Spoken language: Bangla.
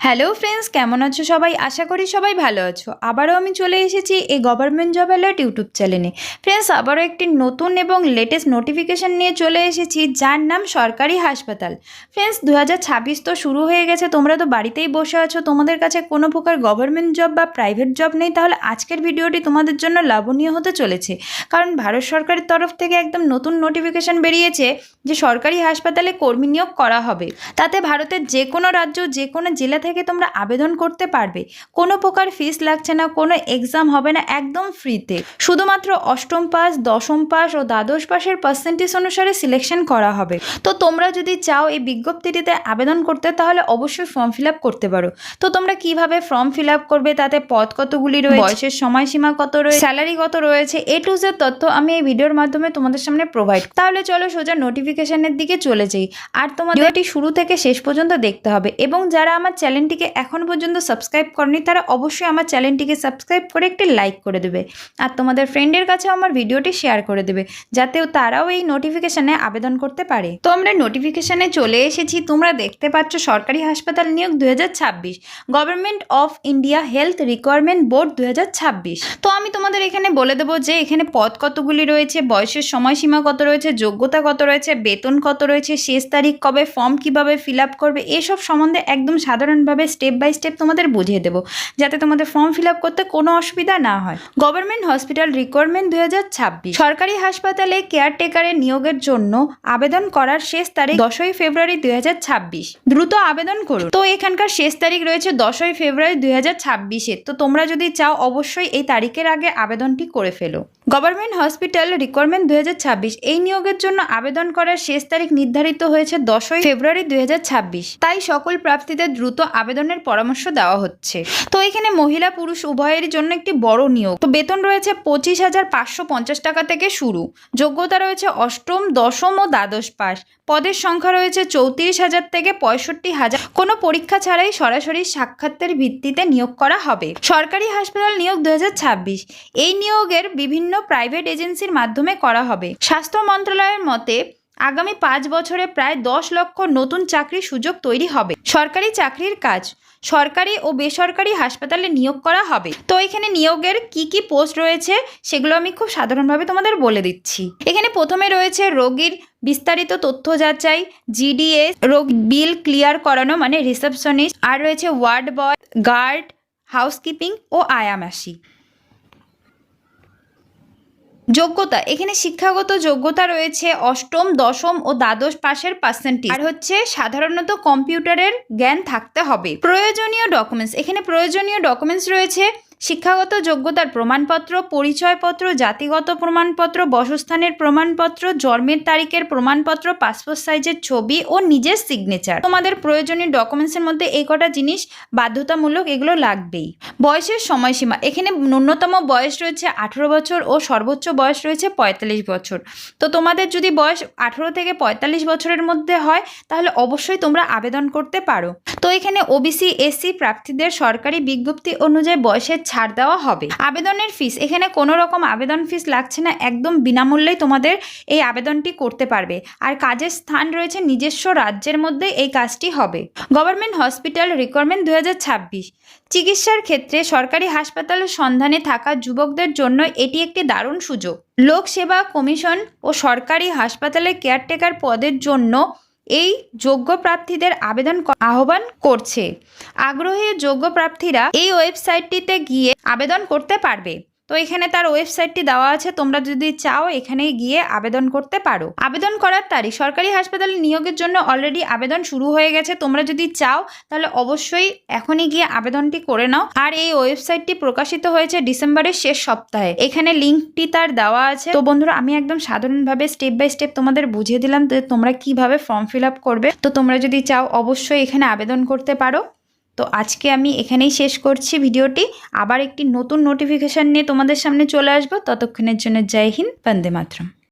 হ্যালো ফ্রেন্ডস, কেমন আছো সবাই? আশা করি সবাই ভালো আছো। আবারও আমি চলে এসেছি এই গভর্নমেন্ট জব অ্যালার্ট ইউটিউব চ্যানেলে। ফ্রেন্ডস, আবারও একটি নতুন এবং লেটেস্ট নোটিফিকেশান নিয়ে চলে এসেছি, যার নাম সরকারি হাসপাতাল। ফ্রেন্ডস, 2026 তো শুরু হয়ে গেছে, তোমরা তো বাড়িতেই বসে আছো, তোমাদের কাছে কোনো প্রকার গভর্নমেন্ট জব বা প্রাইভেট জব নেই, তাহলে আজকের ভিডিওটি তোমাদের জন্য লাভনীয় হতে চলেছে। কারণ ভারত সরকারের তরফ থেকে একদম নতুন নোটিফিকেশান বেরিয়েছে যে সরকারি হাসপাতালে কর্মী নিয়োগ করা হবে। তাতে ভারতের যে কোনো রাজ্য, যে কোনো জেলা থেকে তোমরা আবেদন করতে পারবে। কোনো প্রকার ফিস লাগছে না, কোনো এক্সাম হবে না, একদম ফ্রিতে। শুধুমাত্র অষ্টম পাস, দশম পাস ও দ্বাদশ পাসের পার্সেন্টেজ অনুসারে সিলেকশন করা হবে। তো তোমরা যদি চাও এই বিজ্ঞপ্তিটিতে আবেদন করতে, তাহলে অবশ্যই ফর্ম ফিল আপ করতে পারো। তো তোমরা কিভাবে ফর্ম ফিল আপ করবে, তাতে পদ কতগুলি রয়েছে, বয়সের সময়সীমা কত রয়েছে, স্যালারি কত রয়েছে, এ টু জেড তথ্য আমি এই ভিডিওর মাধ্যমে তোমাদের সামনে প্রোভাইড। তাহলে চলো সোজা নোটিফিকেশনের দিকে চলে যাই। আর তোমাদের ভিডিওটি শুরু থেকে শেষ পর্যন্ত দেখতে হবে। এবং যারা আমার চ্যানেলটিকে এখন পর্যন্ত সাবস্ক্রাইব করনি, তারা অবশ্যই আমার চ্যানেলটিকে সাবস্ক্রাইব করে একটি লাইক করে দেবে। আর তোমাদের ফ্রেন্ডের কাছেও আমার ভিডিওটি শেয়ার করে দেবে, যাতেও তারাও এই নোটিফিকেশানে আবেদন করতে পারে। তো আমরা নোটিফিকেশানে চলে এসেছি। তোমরা দেখতে পাচ্ছ সরকারি হাসপাতাল নিয়োগ 2026, government of India health requirement board 2026। তো আমি তোমাদের এখানে বলে দেবো যে এখানে পদ কতগুলি রয়েছে, বয়সের সময়সীমা কত রয়েছে, যোগ্যতা কত রয়েছে, বেতন কত রয়েছে, শেষ তারিখ কবে, ফর্ম কিভাবে ফিল আপ করবে, এসব সম্বন্ধে একদম সাধারণভাবে স্টেপ বাই স্টেপ তোমাদের বুঝিয়ে দেবো, যাতে তোমাদের ফর্ম ফিল আপ করতে কোনো অসুবিধা না হয়। গভর্নমেন্ট হসপিটাল রিকোয়ারমেন্ট 2026, সরকারি হাসপাতালে কেয়ারটেকারের নিয়োগের জন্য আবেদন করার শেষ তারিখ 10ই ফেব্রুয়ারি 2026। দ্রুত আবেদন করুন। তো এখানকার শেষ তারিখ রয়েছে 10ই ফেব্রুয়ারি 2026। তো তোমরা যদি চাও অবশ্যই এই তারিখের আগে আবেদনটি করে ফেলো। গভর্নমেন্ট হসপিটাল রিকোয়ারমেন্ট 2026, এই নিয়োগের জন্য আবেদন করার শেষ তারিখ নির্ধারিত হয়েছে 10ই ফেব্রুয়ারি 2026। তাই সকল প্রার্থীদের দ্রুত আবেদনের পরামর্শ দেওয়া হচ্ছে। তো এখানে মহিলা পুরুষ উভয়ের জন্য একটি বড় নিয়োগ। তো বেতন রয়েছে 25,550 টাকা থেকে শুরু। যোগ্যতা রয়েছে অষ্টম, দশম ও দ্বাদশ পাস। পদের সংখ্যা রয়েছে 34,000 থেকে 65,000। কোনো পরীক্ষা ছাড়াই সরাসরি সাক্ষাতের ভিত্তিতে নিয়োগ করা হবে। সরকারি হাসপাতাল নিয়োগ 2026, এই নিয়োগের বিভিন্ন প্রাইভেট এজেন্সির মাধ্যমে করা হবে। স্বাস্থ্য মন্ত্রণালয়ের মতে আগামী 5 বছরে প্রায় 10 লক্ষ নতুন চাকরির সুযোগ তৈরি হবে। সরকারি চাকরির কাজ সরকারি ও বেসরকারি হাসপাতালে নিয়োগ করা হবে। তো এখানে নিয়োগের কি কি পোস্ট রয়েছে সেগুলো আমি খুব সাধারণভাবে তোমাদের বলে দিচ্ছি। এখানে প্রথমে রয়েছে রোগীর বিস্তারিত তথ্য যাচাই, জিডিএস, রোগ বিল ক্লিয়ার করানো মানে রিসেপশনিস্ট, আর রয়েছে ওয়ার্ড বয়, গার্ড, হাউসকিপিং ও আয়ামাসি। যোগ্যতা, এখানে শিক্ষাগত যোগ্যতা রয়েছে অষ্টম, দশম ও দ্বাদশ পাশের পার্সেন্টেজ, আর হচ্ছে সাধারণত কম্পিউটারের জ্ঞান থাকতে হবে। প্রয়োজনীয় ডকুমেন্টস, এখানে প্রয়োজনীয় ডকুমেন্টস রয়েছে শিক্ষাগত যোগ্যতার প্রমাণপত্র, পরিচয়পত্র, জাতিগত প্রমাণপত্র, বাসস্থানের প্রমাণপত্র, জন্মের তারিখের প্রমাণপত্র, পাসপোর্ট সাইজের ছবি ও নিজের সিগনেচার। তোমাদের প্রয়োজনীয় ডকুমেন্টসের মধ্যে এই কটা জিনিস বাধ্যতামূলক, এগুলো লাগবেই। বয়সের সময়সীমা, এখানে ন্যূনতম বয়স রয়েছে 18 বছর ও সর্বোচ্চ বয়স রয়েছে 45 বছর। তো তোমাদের যদি বয়স 18 থেকে 45 বছরের মধ্যে হয়, তাহলে অবশ্যই তোমরা আবেদন করতে পারো। তো এখানে ওবিসি, এসসি প্রার্থীদের সরকারি বিজ্ঞপ্তি অনুযায়ী বয়সের ছাড় দেওয়া হবে। আবেদনের ফিস, এখানে কোনো রকম আবেদন ফিস লাগছে না, একদম বিনামূল্যেই তোমাদের এই আবেদনটি করতে পারবে। আর কাজের স্থান রয়েছে নিজস্ব রাজ্যের মধ্যে এই কাজটি হবে। গভর্নমেন্ট হসপিটাল রিকোয়ারমেন্ট 2026, চিকিৎসার ক্ষেত্রে সরকারি হাসপাতালের সন্ধানে থাকা যুবকদের জন্য এটি একটি দারুণ সুযোগ। লোক সেবা কমিশন ও সরকারি হাসপাতালে কেয়ারটেকার পদের জন্য এই যোগ্য প্রার্থীদের আবেদন আহ্বান করছে। আগ্রহী যোগ্য প্রার্থীরা এই ওয়েবসাইটটিতে গিয়ে আবেদন করতে পারবে। তো এখানে তার ওয়েবসাইটটি দেওয়া আছে, তোমরা যদি চাও এখানে গিয়ে আবেদন করতে পারো। আবেদন করার তারিখ, সরকারি হাসপাতালে নিয়োগের জন্য অলরেডি আবেদন শুরু হয়ে গেছে। তোমরা যদি চাও তাহলে অবশ্যই এখনই গিয়ে আবেদনটি করে নাও। আর এই ওয়েবসাইটটি প্রকাশিত হয়েছে ডিসেম্বরের শেষ সপ্তাহে, এখানে লিঙ্কটি তার দেওয়া আছে। তো বন্ধুরা, আমি একদম সাধারণভাবে স্টেপ বাই স্টেপ তোমাদের বুঝিয়ে দিলাম যে তোমরা কিভাবে ফর্ম ফিল আপ করবে। তো তোমরা যদি চাও অবশ্যই এখানে আবেদন করতে পারো। তো আজকে আমি এখানেই শেষ করছি ভিডিওটি। আবার একটি নতুন নোটিফিকেশান নিয়ে তোমাদের সামনে চলে আসবো। ততক্ষণের জন্য জয় হিন্দ, বন্দে মাতরম।